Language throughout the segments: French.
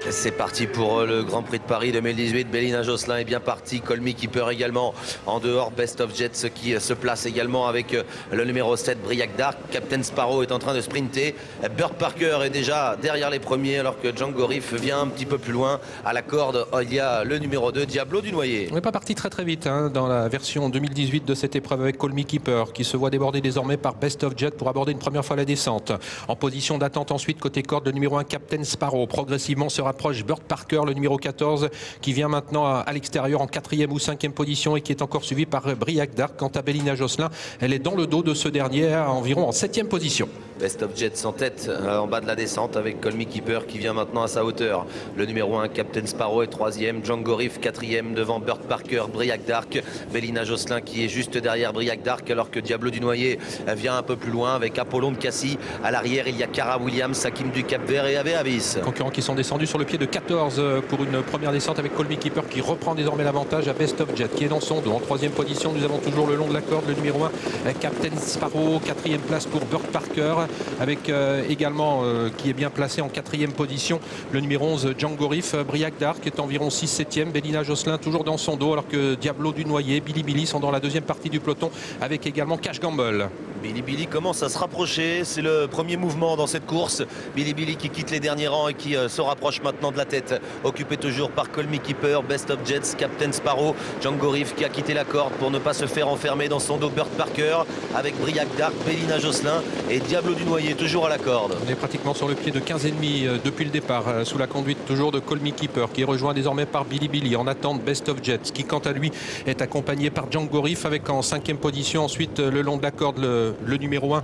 C'est parti pour le Grand Prix de Paris 2018. Bélina Josselin est bien parti. Colmy Keeper également en dehors. Best of Jets qui se place également avec le numéro 7, Briac Dark. Captain Sparrow est en train de sprinter. Bird Parker est déjà derrière les premiers alors que Django Riff vient un petit peu plus loin. À la corde, il y a le numéro 2, Diablo du Noyer. On n'est pas parti très vite dans la version 2018 de cette épreuve avec Colmy Keeper qui se voit déborder désormais par Best of Jet pour aborder une première fois la descente. En position d'attente ensuite côté corde, le numéro 1, Captain Sparrow. Progressivement se rapproche Bird Parker, le numéro 14, qui vient maintenant à l'extérieur en 4e ou 5e position et qui est encore suivi par Briac Dark. Quant à Bélina Josselin, elle est dans le dos de ce dernier, environ en 7e position. Best of Jets en tête en bas de la descente avec Colmy Keeper qui vient maintenant à sa hauteur. Le numéro 1, Captain Sparrow, est 3e. Django Riff 4e devant Bird Parker, Briac Dark. Bélina Josselin qui est juste derrière Briac Dark alors que Diablo du Noyer vient un peu plus loin avec Apollon de Cassis. À l'arrière, il y a Cara Williams, Hakim du Cap-Vert et Ave Avis. Concurrents qui sont descendus sur le pied de 14 pour une première descente avec Colmy Keeper qui reprend désormais l'avantage à Best of Jet qui est dans son dos. En 3e position, nous avons toujours le long de la corde le numéro 1, Captain Sparrow. 4e place pour Bird Parker avec également qui est bien placé en 4e position le numéro 11, Django Riff. Briac Dark est environ 6-7e. Bélina Josselin toujours dans son dos alors que Diablo du Noyer, Billy Billy sont dans la deuxième partie du peloton avec également Cash Gamble. Billy Billy commence à se rapprocher, c'est le premier mouvement dans cette course. Billy Billy qui quitte les derniers rangs et qui se rapproche maintenant de la tête, occupé toujours par Colmy Keeper, Best of Jets, Captain Sparrow, Django Riff qui a quitté la corde pour ne pas se faire enfermer dans son dos Bird Parker avec Briac Dark, Bélina Josselin et Diablo du Noyer toujours à la corde. On est pratiquement sur le pied de 15,5 depuis le départ, sous la conduite toujours de Colmy Keeper qui est rejoint désormais par Billy Billy en attente Best of Jets qui quant à lui est accompagné par Django Riff avec en 5e position ensuite le long de la corde le numéro 1,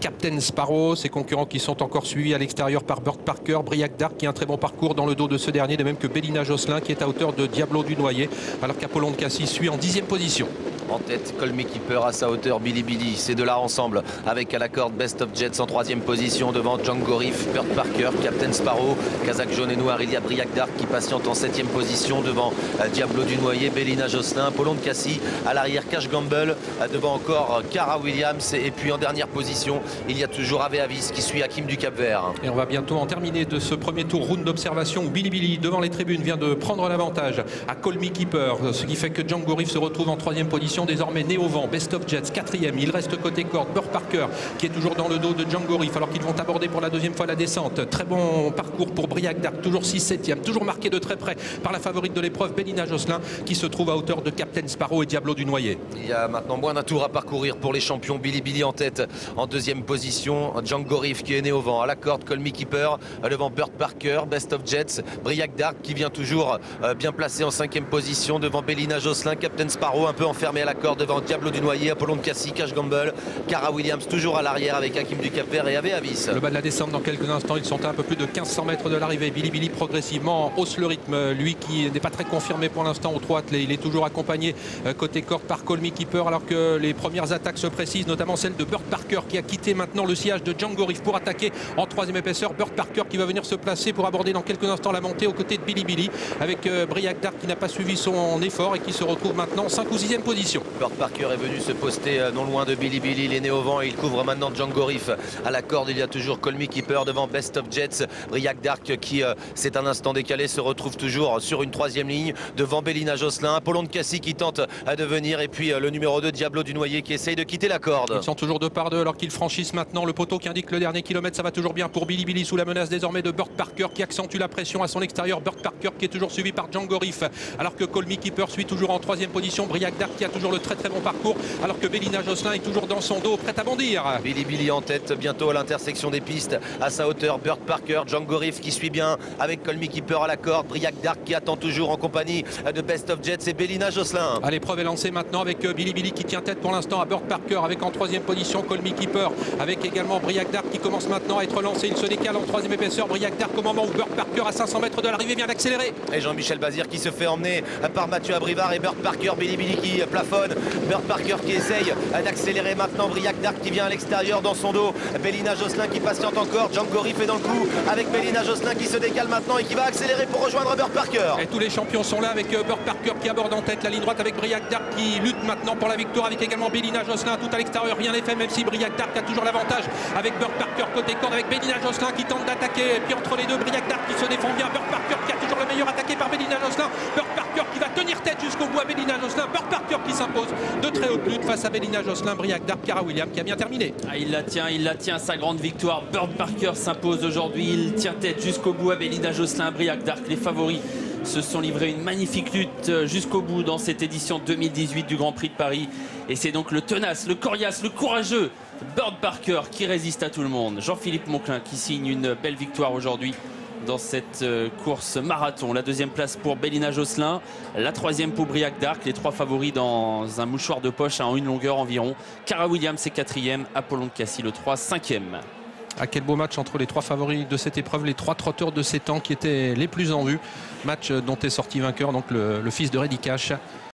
Captain Sparrow. Ses concurrents qui sont encore suivis à l'extérieur par Bird Parker, Briac Dark qui a un très bon parcours dans le dos de ce dernier, de même que Bélina Josselin qui est à hauteur de Diablo du Noyer alors qu'Apollon de Cassis suit en 10e position. En tête, Colmy Keeper à sa hauteur, Billy Billy. Ces deux-là ensemble avec à la corde Best of Jets en 3e position devant Django Riff, Bird Parker, Captain Sparrow, Kazakh jaune et noir. Il y a Briac Dark qui patiente en 7e position devant Diablo du Noyer, Bélina Josselin, Apollon de Cassis. À l'arrière, Cash Gamble devant encore Cara Williams. Et puis en dernière position, il y a toujours Ave Avis qui suit Hakim du Cap-Vert. Et on va bientôt en terminer de ce premier tour round d'observation où Billy Billy devant les tribunes vient de prendre l'avantage à Colmy Keeper, ce qui fait que Django Riff se retrouve en 3e position. Désormais né au vent, Best of Jets 4e, il reste côté corde Bird Parker qui est toujours dans le dos de Django Riff alors qu'ils vont aborder pour la deuxième fois la descente. Très bon parcours pour Briac Dark, toujours 6-7e, toujours marqué de très près par la favorite de l'épreuve Bélina Josselin qui se trouve à hauteur de Captain Sparrow et Diablo du Noyer. Il y a maintenant moins d'un tour à parcourir pour les champions. Billy Billy en tête en 2e position, Django Riff qui est né au vent à la corde, Colmy Keeper devant Bird Parker, Best of Jets, Briac Dark qui vient toujours bien placé en 5e position devant Bélina Josselin, Captain Sparrow un peu enfermé à la corde devant Diablo du Noyer, Apollon de Cassis, Cash Gamble, Cara Williams toujours à l'arrière avec Hakim du Cap-Vert et Ave Avis. Le bas de la descente dans quelques instants, ils sont à un peu plus de 1500 mètres de l'arrivée. Billy Billy progressivement hausse le rythme, lui qui n'est pas très confirmé pour l'instant au trot attelé. Il est toujours accompagné côté corde par Colmy Keeper alors que les premières attaques se précisent, notamment celle de Bird Parker qui a quitté maintenant le sillage de Django Riff pour attaquer en 3e épaisseur. Bird Parker qui va venir se placer pour aborder dans quelques instants la montée aux côtés de Billy Billy avec Briac Dark qui n'a pas suivi son effort et qui se retrouve maintenant en 5 ou 6e position. Bird Parker est venu se poster non loin de Billy Billy, il est né au vent et il couvre maintenant Django Riff. À la corde, il y a toujours Colmy Keeper devant Best of Jets. Briac Dark qui c'est un instant décalé se retrouve toujours sur une 3e ligne devant Bélina Josselin, Apollon de Cassis qui tente de venir et puis le numéro 2 Diablo du Noyer qui essaye de quitter la corde. Ils sont toujours 2 par 2 alors qu'ils franchissent maintenant le poteau qui indique le dernier kilomètre. Ça va toujours bien pour Billy Billy sous la menace désormais de Bird Parker qui accentue la pression à son extérieur. Bird Parker qui est toujours suivi par Django Riff alors que Colmy Keeper suit toujours en 3e position. Briac Dark qui a toujours le très bon parcours alors que Bélina Josselin est toujours dans son dos, prête à bondir. Billy Billy en tête, bientôt à l'intersection des pistes, à sa hauteur, Bird Parker, Django Riff qui suit bien avec Colmy Keeper à la corde, Briac Dark qui attend toujours en compagnie de Best of Jets et Bélina Josselin. L'épreuve est lancée maintenant avec Billy Billy qui tient tête pour l'instant à Bird Parker avec en 3e position Colmy Keeper avec également Briac Dark qui commence maintenant à être lancé. Il se décale en 3e épaisseur. Briac Dark au moment où Bird Parker à 500 mètres de l'arrivée vient d'accélérer. Et Jean-Michel Bazir qui se fait emmener par Mathieu Abrivard et Bird Parker, Billy Billy qui plafonne, Bird Parker qui essaye d'accélérer maintenant, Briac Dark qui vient à l'extérieur dans son dos, Bélina Josselin qui patiente encore, Django Riff est dans le coup avec Bélina Josselin qui se décale maintenant et qui va accélérer pour rejoindre Bird Parker. Et tous les champions sont là avec Bird Parker qui aborde en tête la ligne droite avec Briac Dark qui lutte maintenant pour la victoire avec également Bélina Josselin tout à l'extérieur. Rien n'est fait même si Briac Dark a toujours l'avantage avec Bird Parker côté corde avec Bélina Josselin qui tente d'attaquer et puis entre les deux Briac Dark qui se défend bien, Bird Parker qui le meilleur, attaqué par Bélina Josselin. Bird Parker qui va tenir tête jusqu'au bout à Bélina Josselin. Bird Parker qui s'impose de très haute lutte face à Bélina Josselin. Briac Dark, Cara Williams qui a bien terminé. Ah, il la tient, sa grande victoire. Bird Parker s'impose aujourd'hui. Il tient tête jusqu'au bout à Bélina Josselin, Briac Dark. Les favoris se sont livrés une magnifique lutte jusqu'au bout dans cette édition 2018 du Grand Prix de Paris. Et c'est donc le tenace, le coriace, le courageux Bird Parker qui résiste à tout le monde. Jean-Philippe Monclin qui signe une belle victoire aujourd'hui dans cette course marathon. La deuxième place pour Bélina Josselin, la troisième pour Briac Dark. Les trois favoris dans un mouchoir de poche en une longueur environ. Cara Williams est quatrième, Apollon de Cassis le 3, cinquième. Ah, quel beau match entre les trois favoris de cette épreuve, les trois trotteurs de 7 ans qui étaient les plus en vue. Match dont est sorti vainqueur donc le fils de Reddy Cash.